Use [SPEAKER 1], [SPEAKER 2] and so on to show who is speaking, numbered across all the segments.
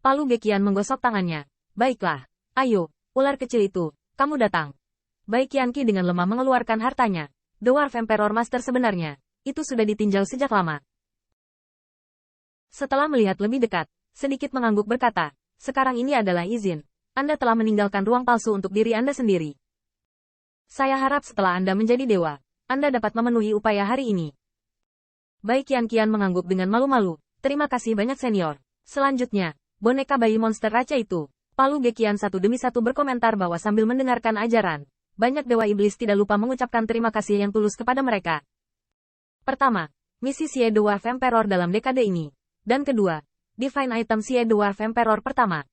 [SPEAKER 1] Palu Gekian menggosok tangannya. Baiklah. Ayo, ular kecil itu, kamu datang. Bai Qianqi dengan lemah mengeluarkan hartanya. Dwarf Emperor Master sebenarnya, itu sudah ditinjau sejak lama. Setelah melihat lebih dekat, sedikit mengangguk berkata, sekarang ini adalah izin. Anda telah meninggalkan ruang palsu untuk diri Anda sendiri. Saya harap setelah Anda menjadi dewa, Anda dapat memenuhi upaya hari ini. Bai Qianqian mengangguk dengan malu-malu. Terima kasih banyak senior. Selanjutnya, boneka bayi monster raja itu. Palu Gekian satu demi satu berkomentar bahwa sambil mendengarkan ajaran, banyak dewa iblis tidak lupa mengucapkan terima kasih yang tulus kepada mereka. Pertama, misi Xie Dwarf Emperor dalam dekade ini. Dan kedua, Divine Item Xie Dwarf Emperor pertama.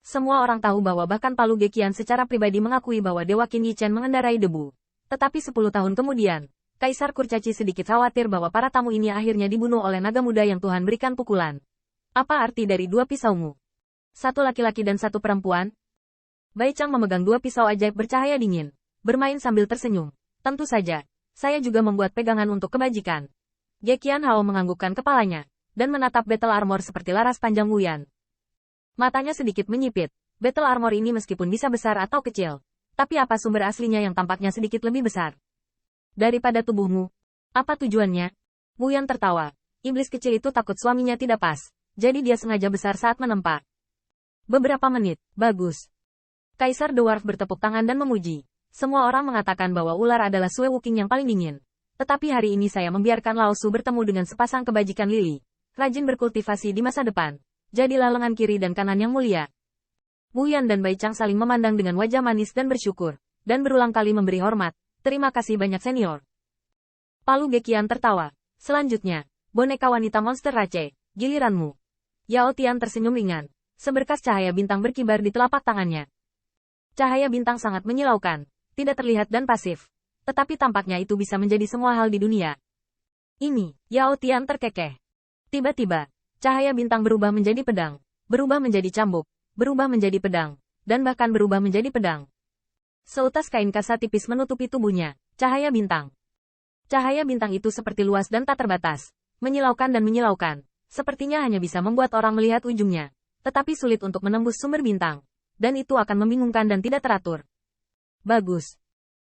[SPEAKER 1] Semua orang tahu bahwa bahkan Palu Gekian secara pribadi mengakui bahwa Dewa Qin Yichen mengendarai debu. Tetapi 10 tahun kemudian, Kaisar Kurcaci sedikit khawatir bahwa para tamu ini akhirnya dibunuh oleh naga muda yang Tuhan berikan pukulan. Apa arti dari dua pisaumu? Satu laki-laki dan satu perempuan? Bai Chang memegang dua pisau ajaib bercahaya dingin, bermain sambil tersenyum. Tentu saja, saya juga membuat pegangan untuk kebajikan. Gekian Hao menganggukkan kepalanya, dan menatap Battle Armor seperti laras panjang Wuyan. Matanya sedikit menyipit. Battle Armor ini meskipun bisa besar atau kecil, tapi apa sumber aslinya yang tampaknya sedikit lebih besar? Daripada tubuhmu. Apa tujuannya? Wuyan tertawa. Iblis kecil itu takut suaminya tidak pas, jadi dia sengaja besar saat menempa. Beberapa menit, bagus. Kaisar Dwarf bertepuk tangan dan memuji. Semua orang mengatakan bahwa ular adalah Sue Wuking yang paling dingin. Tetapi hari ini saya membiarkan Lao Su bertemu dengan sepasang kebajikan lili, rajin berkultivasi di masa depan. Jadilah lengan kiri dan kanan yang mulia. Wuyan dan Bai Chang saling memandang dengan wajah manis dan bersyukur, dan berulang kali memberi hormat. Terima kasih banyak senior. Palu Gekian tertawa. Selanjutnya, boneka wanita monster Rache, giliranmu. Yao Tian tersenyum ringan. Seberkas cahaya bintang berkibar di telapak tangannya. Cahaya bintang sangat menyilaukan, tidak terlihat dan pasif. Tetapi tampaknya itu bisa menjadi semua hal di dunia. Ini, Yao Tian terkekeh. Tiba-tiba, cahaya bintang berubah menjadi pedang, berubah menjadi cambuk, berubah menjadi pedang, dan bahkan berubah menjadi pedang. Seutas kain kasa tipis menutupi tubuhnya, cahaya bintang. Cahaya bintang itu seperti luas dan tak terbatas, menyilaukan dan menyilaukan, sepertinya hanya bisa membuat orang melihat ujungnya, tetapi sulit untuk menembus sumber bintang, dan itu akan membingungkan dan tidak teratur. Bagus.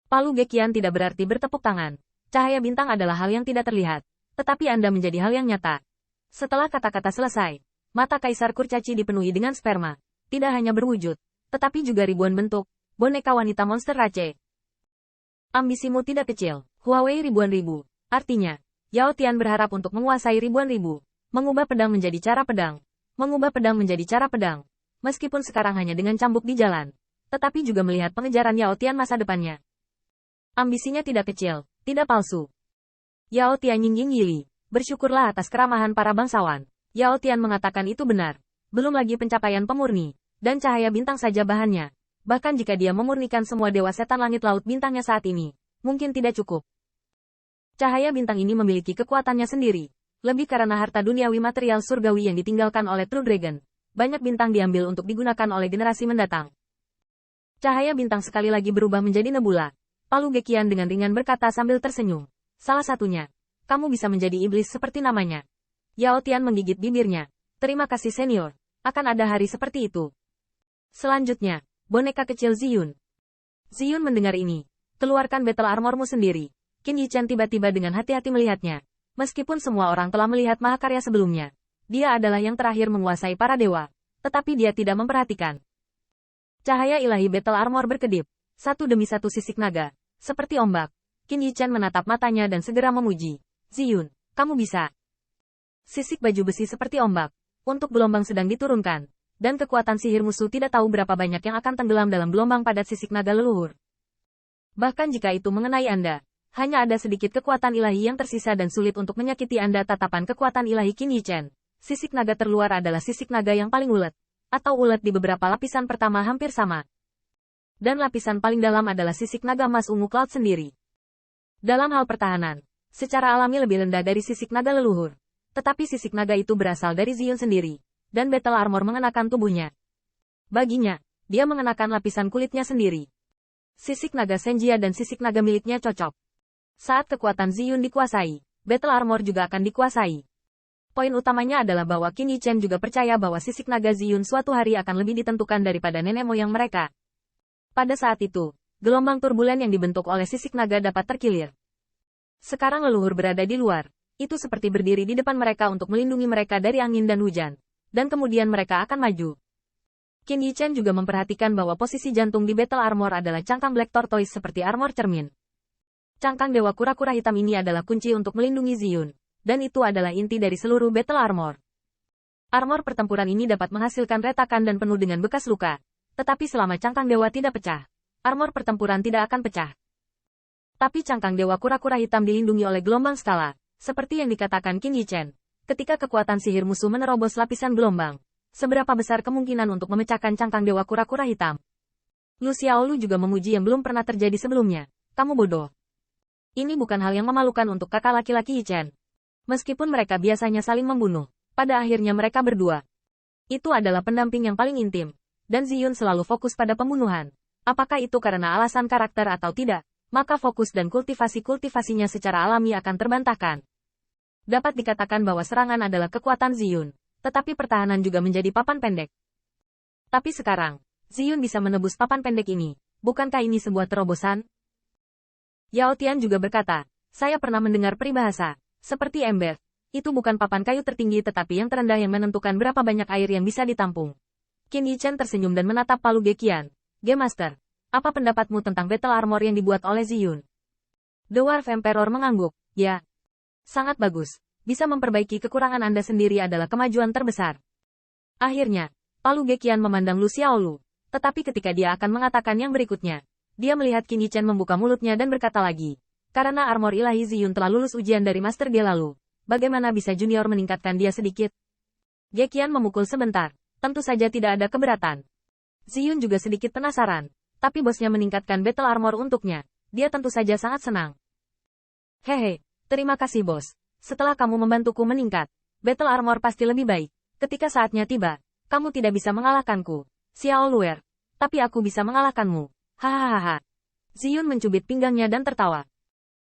[SPEAKER 1] Palu Gekian tidak berarti bertepuk tangan. Cahaya bintang adalah hal yang tidak terlihat, tetapi Anda menjadi hal yang nyata. Setelah kata-kata selesai, mata Kaisar Kurcaci dipenuhi dengan sperma. Tidak hanya berwujud, tetapi juga ribuan bentuk, boneka wanita monster Rache. Ambisimu tidak kecil, Huawei ribuan ribu. Artinya, Yao Tian berharap untuk menguasai ribuan ribu, mengubah pedang menjadi cara pedang, mengubah pedang menjadi cara pedang. Meskipun sekarang hanya dengan cambuk di jalan, tetapi juga melihat pengejaran Yao Tian masa depannya. Ambisinya tidak kecil, tidak palsu. Yao Tian nyingging Yili, bersyukurlah atas keramahan para bangsawan. Yao Tian mengatakan itu benar. Belum lagi pencapaian pemurni, dan cahaya bintang saja bahannya. Bahkan jika dia memurnikan semua dewa setan langit laut bintangnya saat ini, mungkin tidak cukup. Cahaya bintang ini memiliki kekuatannya sendiri. Lebih karena harta duniawi material surgawi yang ditinggalkan oleh True Dragon. Banyak bintang diambil untuk digunakan oleh generasi mendatang. Cahaya bintang sekali lagi berubah menjadi nebula. Palu Gekian dengan ringan berkata sambil tersenyum. Salah satunya, kamu bisa menjadi iblis seperti namanya. Yao Tian menggigit bibirnya. Terima kasih senior. Akan ada hari seperti itu. Selanjutnya, boneka kecil Ziyun. Ziyun mendengar ini. Keluarkan battle armormu sendiri. Qin Yichen tiba-tiba dengan hati-hati melihatnya. Meskipun semua orang telah melihat mahakarya sebelumnya, dia adalah yang terakhir menguasai para dewa. Tetapi dia tidak memperhatikan. Cahaya ilahi battle armor berkedip. Satu demi satu sisik naga. Seperti ombak. Qin Yichen menatap matanya dan segera memuji. Ziyun, kamu bisa. Sisik baju besi seperti ombak. Untuk gelombang sedang diturunkan. Dan kekuatan sihir musuh tidak tahu berapa banyak yang akan tenggelam dalam gelombang padat sisik naga leluhur. Bahkan jika itu mengenai Anda, hanya ada sedikit kekuatan ilahi yang tersisa dan sulit untuk menyakiti Anda. Tatapan kekuatan ilahi Qin Yichen. Sisik naga terluar adalah sisik naga yang paling ulet. Atau ulet di beberapa lapisan pertama hampir sama. Dan lapisan paling dalam adalah sisik naga emas ungu cloud sendiri. Dalam hal pertahanan, secara alami lebih rendah dari sisik naga leluhur. Tetapi sisik naga itu berasal dari Ziyun sendiri, dan battle armor mengenakan tubuhnya. Baginya, dia mengenakan lapisan kulitnya sendiri. Sisik naga Senjia dan sisik naga miliknya cocok. Saat kekuatan Ziyun dikuasai, battle armor juga akan dikuasai. Poin utamanya adalah bahwa Qin Yichen juga percaya bahwa sisik naga Ziyun suatu hari akan lebih ditentukan daripada nenek moyang mereka. Pada saat itu, gelombang turbulen yang dibentuk oleh sisik naga dapat terkilir. Sekarang leluhur berada di luar. Itu seperti berdiri di depan mereka untuk melindungi mereka dari angin dan hujan. Dan kemudian mereka akan maju. Qin Yichen juga memperhatikan bahwa posisi jantung di Battle Armor adalah cangkang Black Tortoise seperti armor cermin. Cangkang Dewa Kura-Kura Hitam ini adalah kunci untuk melindungi Ziyun. Dan itu adalah inti dari seluruh Battle Armor. Armor pertempuran ini dapat menghasilkan retakan dan penuh dengan bekas luka. Tetapi selama cangkang dewa tidak pecah, armor pertempuran tidak akan pecah. Tapi cangkang Dewa Kura-Kura Hitam dilindungi oleh gelombang skala, seperti yang dikatakan Qin Yichen. Ketika kekuatan sihir musuh menerobos lapisan gelombang, seberapa besar kemungkinan untuk memecahkan cangkang Dewa Kura-Kura Hitam? Lu Xiaolu juga memuji yang belum pernah terjadi sebelumnya. Kamu bodoh. Ini bukan hal yang memalukan untuk kakak laki-laki Yichen. Meskipun mereka biasanya saling membunuh, pada akhirnya mereka berdua. Itu adalah pendamping yang paling intim. Dan Ziyun selalu fokus pada pembunuhan. Apakah itu karena alasan karakter atau tidak, maka fokus dan kultivasi-kultivasinya secara alami akan terbantahkan. Dapat dikatakan bahwa serangan adalah kekuatan Ziyun. Tetapi pertahanan juga menjadi papan pendek. Tapi sekarang, Ziyun bisa menebus papan pendek ini. Bukankah ini sebuah terobosan? Yao Tian juga berkata, saya pernah mendengar peribahasa, seperti ember. Itu bukan papan kayu tertinggi tetapi yang terendah yang menentukan berapa banyak air yang bisa ditampung. Qin Yichen tersenyum dan menatap Palu Gekian. Game Master, apa pendapatmu tentang Battle Armor yang dibuat oleh Ziyun? Dwarf Emperor mengangguk, ya. Sangat bagus. Bisa memperbaiki kekurangan Anda sendiri adalah kemajuan terbesar. Akhirnya, Palu Gekian memandang Lu Xiaolu. Tetapi ketika dia akan mengatakan yang berikutnya, dia melihat Qin Yichen membuka mulutnya dan berkata lagi. Karena armor ilahi Ziyun telah lulus ujian dari Master G lalu, bagaimana bisa junior meningkatkan dia sedikit? Gekian memukul sebentar. Tentu saja tidak ada keberatan. Ziyun juga sedikit penasaran. Tapi bosnya meningkatkan Battle Armor untuknya. Dia tentu saja sangat senang. Hehe, terima kasih bos. Setelah kamu membantuku meningkat, Battle Armor pasti lebih baik. Ketika saatnya tiba, kamu tidak bisa mengalahkanku, Xiao Luer. Tapi aku bisa mengalahkanmu. Hahaha. Ziyun mencubit pinggangnya dan tertawa.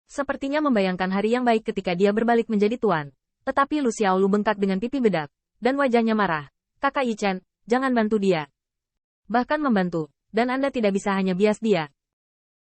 [SPEAKER 1] Sepertinya membayangkan hari yang baik ketika dia berbalik menjadi tuan. Tetapi Lu Xiaolu bengkak dengan pipi bedak. Dan wajahnya marah. Kakak Yichen, jangan bantu dia. Bahkan membantu, dan Anda tidak bisa hanya bias dia.